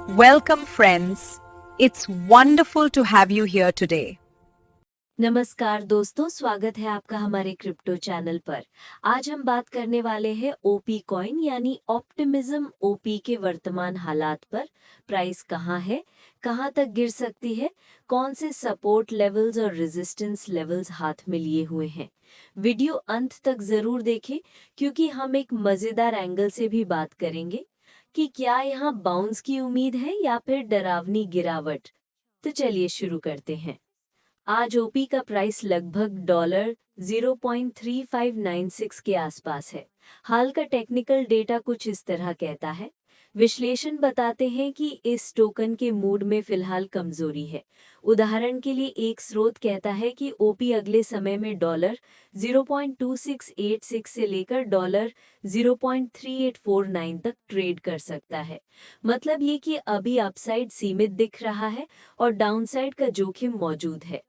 Welcome, friends. It's wonderful to have you here today. नमस्कार दोस्तों, स्वागत है आपका हमारे क्रिप्टो चैनल पर। आज हम बात करने वाले हैं ओपी कॉइन यानी ऑप्टिमिज्म ओपी के वर्तमान हालात पर। प्राइस कहाँ है, कहाँ तक गिर सकती है, कौन से सपोर्ट लेवल्स और रेजिस्टेंस लेवल्स हाथ में लिए हुए हैं। वीडियो अंत तक जरूर देखें क्योंकि हम एक मजेदार एंगल से भी बात करेंगे कि क्या यहाँ बाउंस की उम्मीद है या फिर डरावनी गिरावट। तो चलिए शुरू करते हैं। आज ओपी का प्राइस लगभग $0.3596 के आसपास है। हाल का टेक्निकल डेटा कुछ इस तरह कहता है। विश्लेषण बताते हैं कि इस टोकन के मूड में फिलहाल कमजोरी है। उदाहरण के लिए एक स्रोत कहता है कि ओपी अगले समय में $0.2686 से लेकर $0.3849 तक ट्रेड कर सकता है। मतलब ये कि अभी अपसाइड सीमित दिख रहा है और डाउनसाइड का जोखिम मौजूद है।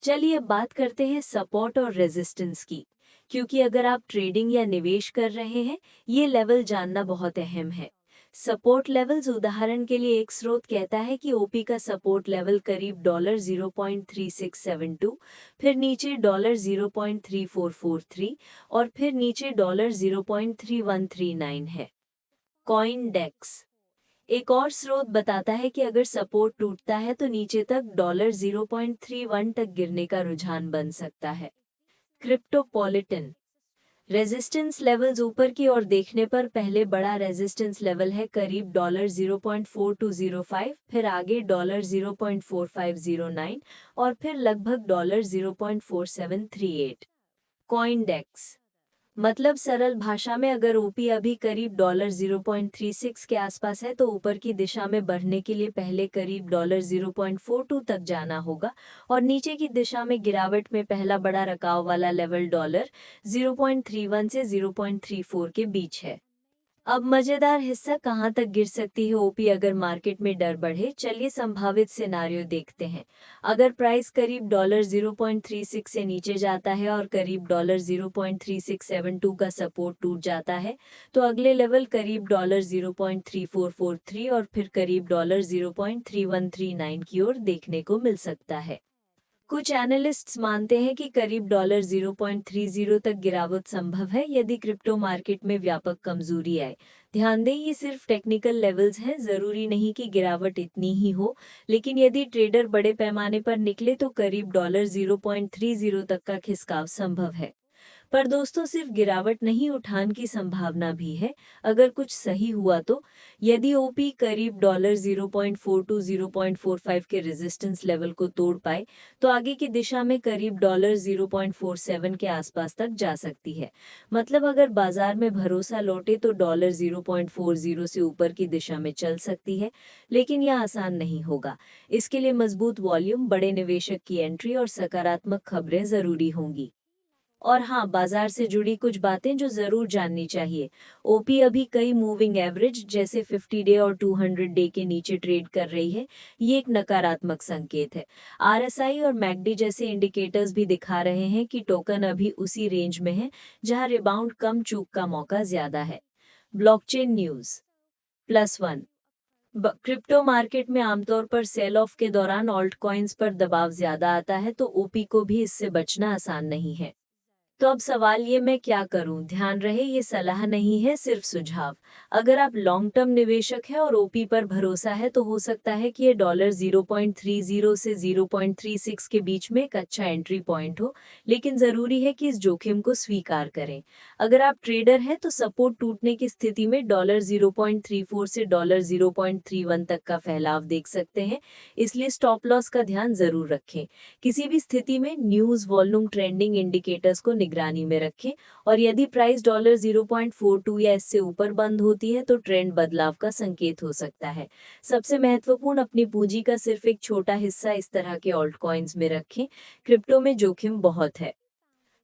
चलिए अब बात करते हैं सपोर्ट और रेजिस्टेंस की, क्योंकि अगर आप ट्रेडिंग या निवेश कर रहे हैं, ये लेवल जानना बहुत अहम है। सपोर्ट लेवल्स, उदाहरण के लिए एक स्रोत कहता है कि ओपी का सपोर्ट लेवल करीब $0.3672, फिर नीचे $0.3443 और फिर नीचे $0.3139 है। कॉइन डेक्स एक और स्रोत बताता है कि अगर सपोर्ट टूटता है तो नीचे तक $0.31 तक गिरने का रुझान बन सकता है। क्रिप्टोपॉलिटन रेजिस्टेंस लेवल्स ऊपर की ओर देखने पर पहले बड़ा रेजिस्टेंस लेवल है करीब $0.4205, फिर आगे $0.4509 और फिर लगभग $0.4738। कॉइनडेक्स मतलब सरल भाषा में अगर ओपी अभी करीब $0.36 के आसपास है तो ऊपर की दिशा में बढ़ने के लिए पहले करीब $0.42 तक जाना होगा और नीचे की दिशा में गिरावट में पहला बड़ा रकाव वाला लेवल $0.31 से 0.34 के बीच है। अब मजेदार हिस्सा, कहां तक गिर सकती है ओपी अगर मार्केट में डर बढ़े। चलिए संभावित सिनारियो देखते हैं। अगर प्राइस करीब $0.36 से नीचे जाता है और करीब $0.3672 का सपोर्ट टूट जाता है तो अगले लेवल करीब $0.3443 और फिर करीब $0.3139 की ओर देखने को मिल सकता है। कुछ एनालिस्ट्स मानते हैं कि करीब $0.30 तक गिरावट संभव है यदि क्रिप्टो मार्केट में व्यापक कमजोरी आए। ध्यान दें, ये सिर्फ टेक्निकल लेवल्स हैं, जरूरी नहीं कि गिरावट इतनी ही हो, लेकिन यदि ट्रेडर बड़े पैमाने पर निकले तो करीब $0.30 तक का खिसकाव संभव है। पर दोस्तों, सिर्फ गिरावट नहीं, उठान की संभावना भी है अगर कुछ सही हुआ तो। यदि ओपी करीब $0.42-0.45 के रेजिस्टेंस लेवल को तोड़ पाए तो आगे की दिशा में करीब $0.47 के आसपास तक जा सकती है। मतलब अगर बाजार में भरोसा लौटे तो $0.40 से ऊपर की दिशा में चल सकती है, लेकिन यह आसान नहीं होगा। इसके लिए मजबूत वॉल्यूम, बड़े निवेशक की एंट्री और सकारात्मक खबरें जरूरी होंगी। और हाँ, बाजार से जुड़ी कुछ बातें जो जरूर जाननी चाहिए। ओपी अभी कई मूविंग एवरेज जैसे 50 डे और 200 डे के नीचे ट्रेड कर रही है। ये एक नकारात्मक संकेत है। आरएसआई और मैकडी जैसे इंडिकेटर्स भी दिखा रहे हैं कि टोकन अभी उसी रेंज में है जहां रिबाउंड कम, चूक का मौका ज्यादा है। ब्लॉकचेन न्यूज +1 क्रिप्टो मार्केट में आमतौर पर सेल ऑफ के दौरान ऑल्ट कॉइन्स पर दबाव ज्यादा आता है, तो ओपी को भी इससे बचना आसान नहीं है। तो अब सवाल ये, मैं क्या करूं? ध्यान रहे, ये सलाह नहीं है, सिर्फ सुझाव। अगर आप लॉन्ग टर्म निवेशक हैं और ओपी पर भरोसा है तो हो सकता है कि ये $0.30 से 0.36 के बीच में एक अच्छा एंट्री पॉइंट हो, लेकिन जरूरी है कि इस जोखिम को स्वीकार करें। अगर आप ट्रेडर हैं तो सपोर्ट टूटने की स्थिति में $0.34 से $0.31 तक का फैलाव देख सकते हैं, इसलिए स्टॉप लॉस का ध्यान जरूर रखें। किसी भी स्थिति में न्यूज़, वॉल्यूम, ट्रेंडिंग इंडिकेटर्स को निगरानी में रखें और यदि प्राइस $0.42 या इससे ऊपर बंद होती है तो ट्रेंड बदलाव का संकेत हो सकता है। सबसे महत्वपूर्ण, अपनी पूंजी का सिर्फ एक छोटा हिस्सा इस तरह के ऑल्ट कॉइन्स में रखें। क्रिप्टो में जोखिम बहुत है।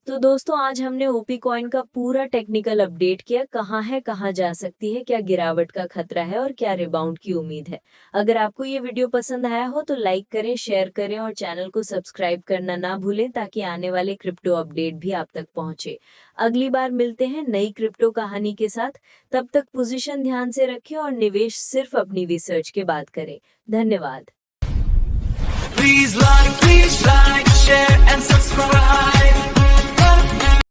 तो दोस्तों आज हमने ओपी कॉइन का पूरा टेक्निकल अपडेट किया, कहाँ है, कहाँ जा सकती है, क्या गिरावट का खतरा है और क्या रिबाउंड की उम्मीद है। अगर आपको ये वीडियो पसंद आया हो तो लाइक करें, शेयर करें और चैनल को सब्सक्राइब करना ना भूलें ताकि आने वाले क्रिप्टो अपडेट भी आप तक पहुंचे। अगली बार मिलते हैं नई क्रिप्टो कहानी के साथ। तब तक पोजीशन ध्यान से रखें और निवेश सिर्फ अपनी रिसर्च के बाद करें। धन्यवाद। Please like, share and subscribe.